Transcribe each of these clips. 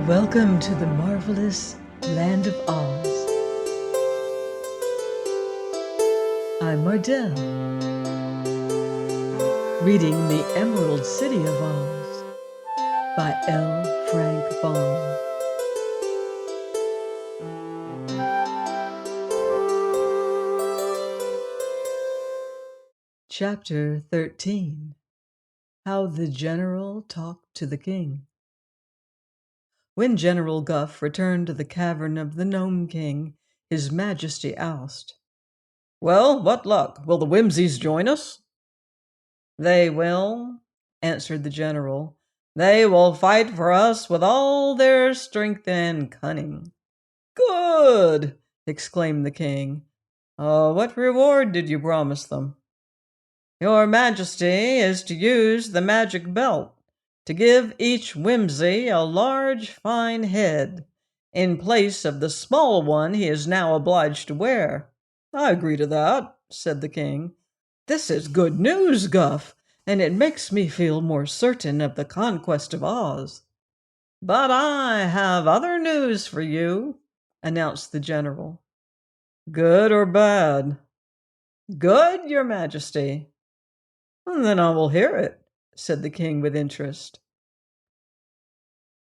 Welcome to the marvelous land of Oz. I'm Mardell, reading The Emerald City of Oz by L. Frank Baum. Chapter 13. How the General Talked to the King. When General Guph returned to the cavern of the Nome King, His Majesty asked, "Well, what luck? Will the Whimsies join us?" "They will," answered the general. "They will fight for us with all their strength and cunning." "Good!" exclaimed the king. What reward did you promise them?" "Your Majesty is to use the magic belt to give each whimsy a large, fine head, in place of the small one he is now obliged to wear." "I agree to that," said the king. "This is good news, Guph, and it makes me feel more certain of the conquest of Oz." "But I have other news for you," announced the general. "Good or bad?" "Good, your Majesty." "Then I will hear it," said the king with interest.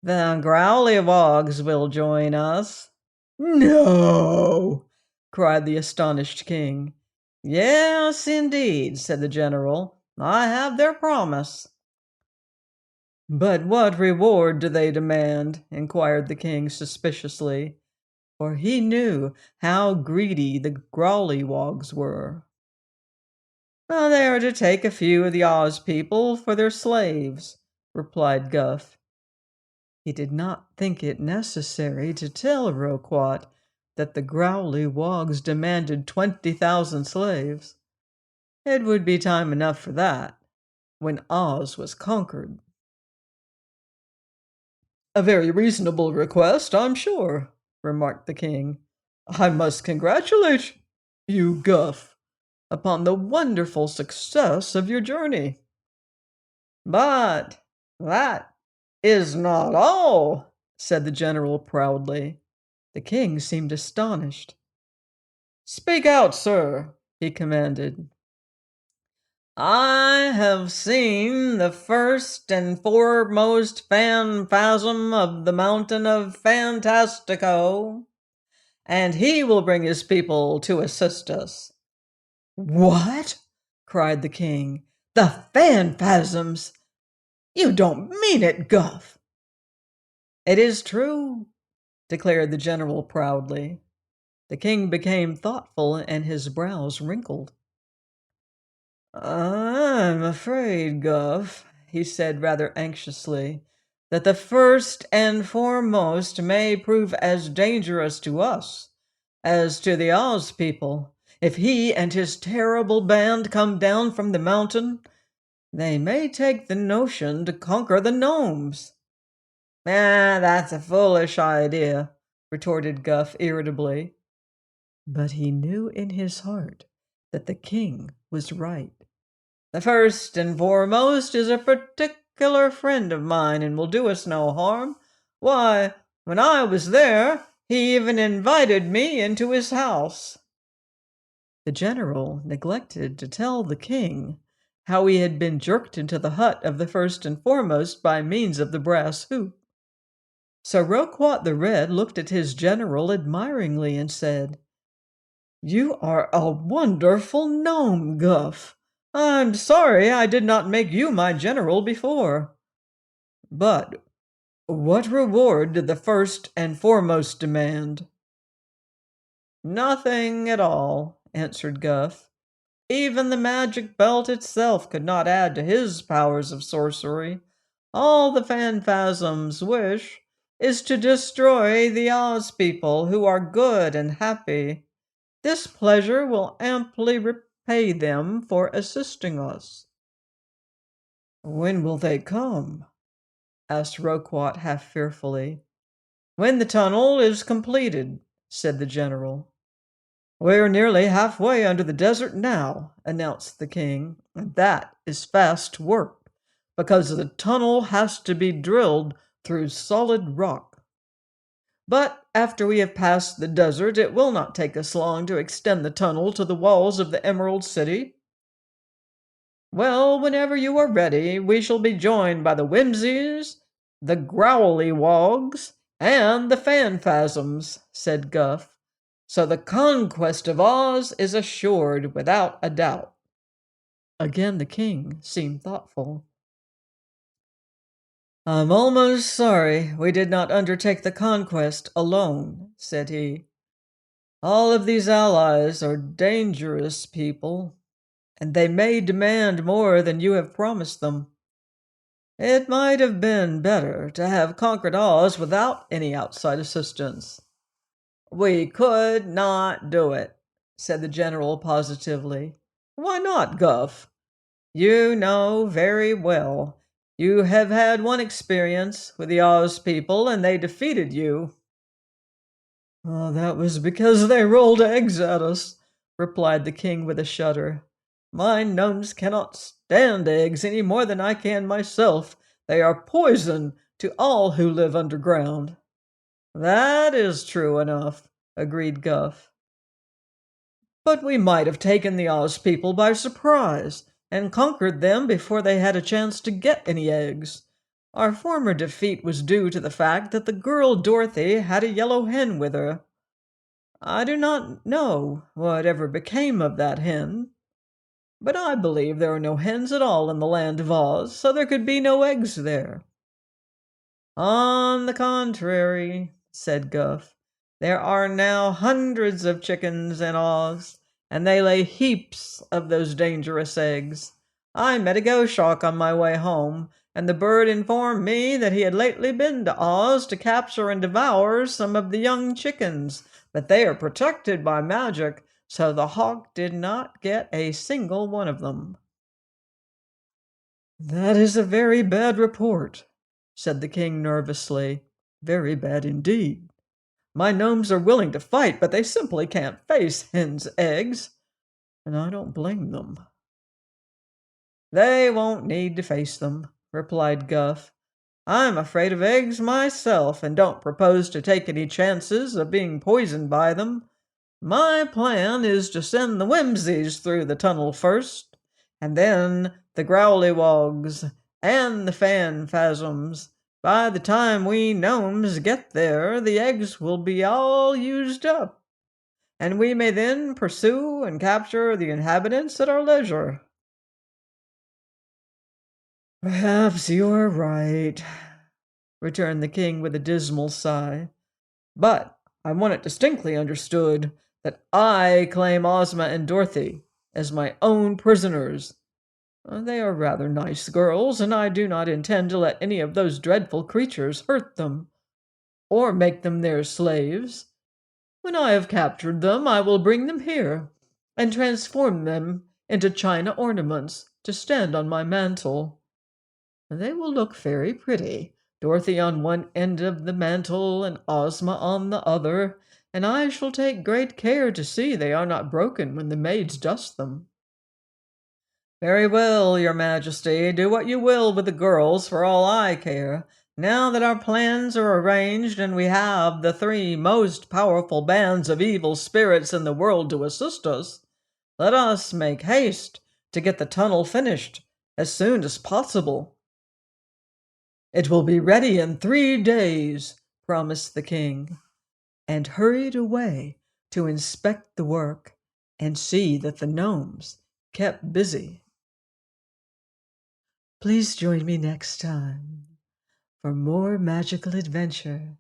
"The Growlywogs will join us." "No!" cried the astonished king. "Yes, indeed," said the general. "I have their promise." "But what reward do they demand?" inquired the king suspiciously, for he knew how greedy the Growlywogs were. "They are to take a few of the Oz people for their slaves," replied Guph. He did not think it necessary to tell Roquat that the Growlywogs demanded 20,000 slaves. It would be time enough for that when Oz was conquered. "A very reasonable request, I'm sure," remarked the king. "I must congratulate you, Guph, upon the wonderful success of your journey." "But that is not all," said the general proudly. The king seemed astonished. "Speak out, sir," he commanded. "I have seen the first and foremost phantasm of the mountain of Fantastico, and he will bring his people to assist us." "What?" cried the king. "The phantasms? You don't mean it, Guph!" "It is true," declared the general proudly. The king became thoughtful and his brows wrinkled. "I'm afraid, Guph," he said rather anxiously, "that the first and foremost may prove as dangerous to us as to the Oz people. If he and his terrible band come down from the mountain, they may take the notion to conquer the gnomes." That's a foolish idea," retorted Guph irritably. But he knew in his heart that the king was right. "The first and foremost is a particular friend of mine and will do us no harm. Why, when I was there, he even invited me into his house." The general neglected to tell the king how he had been jerked into the hut of the first and foremost by means of the brass hoop. So Roquat the Red looked at his general admiringly and said, "You are a wonderful gnome, Guph. I'm sorry I did not make you my general before." "But what reward did the first and foremost demand?" "Nothing at all," answered Guph. "Even the magic belt itself could not add to his powers of sorcery. All the phantasms wish is to destroy the Oz people, who are good and happy. This pleasure will amply repay them for assisting us." "When will they come?" asked Roquat half fearfully. "When the tunnel is completed," said the general. "We're nearly halfway under the desert now," announced the king, "and that is fast work, because the tunnel has to be drilled through solid rock. But after we have passed the desert, it will not take us long to extend the tunnel to the walls of the Emerald City. Well, whenever you are ready, we shall be joined by the Whimsies, the Growly Wogs, and the Phanphasms, said Guph. So the conquest of Oz is assured without a doubt. Again the king seemed thoughtful. I'm almost sorry we did not undertake the conquest alone, said he. All of these allies are dangerous people, and they may demand more than you have promised them. It might have been better to have conquered Oz without any outside assistance. We could not do it, said the general positively. Why not, Guph? You know very well. You have had one experience with the Oz people, and they defeated you. Oh, that was because they rolled eggs at us, replied the king with a shudder. My gnomes cannot stand eggs any more than I can myself. They are poison to all who live underground. That is true enough, agreed Guph. But we might have taken the Oz people by surprise and conquered them before they had a chance to get any eggs. Our former defeat was due to the fact that the girl Dorothy had a yellow hen with her. I do not know whatever became of that hen, but I believe there are no hens at all in the land of Oz, so there could be no eggs there. On the contrary, said Guph, there are now hundreds of chickens in Oz, and they lay heaps of those dangerous eggs. I met a goshawk on my way home, and the bird informed me that he had lately been to Oz to capture and devour some of the young chickens, but they are protected by magic, so the hawk did not get a single one of them. That is a very bad report, said the king nervously. Very bad indeed. My gnomes are willing to fight, but they simply can't face hens' eggs, and I don't blame them. They won't need to face them, replied Guph. I'm afraid of eggs myself, and don't propose to take any chances of being poisoned by them. My plan is to send the Whimsies through the tunnel first, and then the Growlywogs and the Phanphasms. By the time we gnomes get there, the eggs will be all used up, and we may then pursue and capture the inhabitants at our leisure. Perhaps you are right, returned the king with a dismal sigh. But I want it distinctly understood that I claim Ozma and Dorothy as my own prisoners. They are rather nice girls, and I do not intend to let any of those dreadful creatures hurt them, or make them their slaves. When I have captured them, I will bring them here, and transform them into china ornaments to stand on my mantle. They will look very pretty, Dorothy on one end of the mantle and Ozma on the other, and I shall take great care to see they are not broken when the maids dust them. Very well, your majesty, do what you will with the girls for all I care. Now that our plans are arranged and we have the three most powerful bands of evil spirits in the world to assist us, let us make haste to get the tunnel finished as soon as possible. It will be ready in 3 days, promised the king, and hurried away to inspect the work and see that the gnomes kept busy. Please join me next time for more magical adventure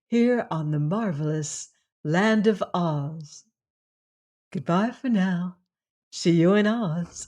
here on the marvelous Land of Oz. Goodbye for now. See you in Oz.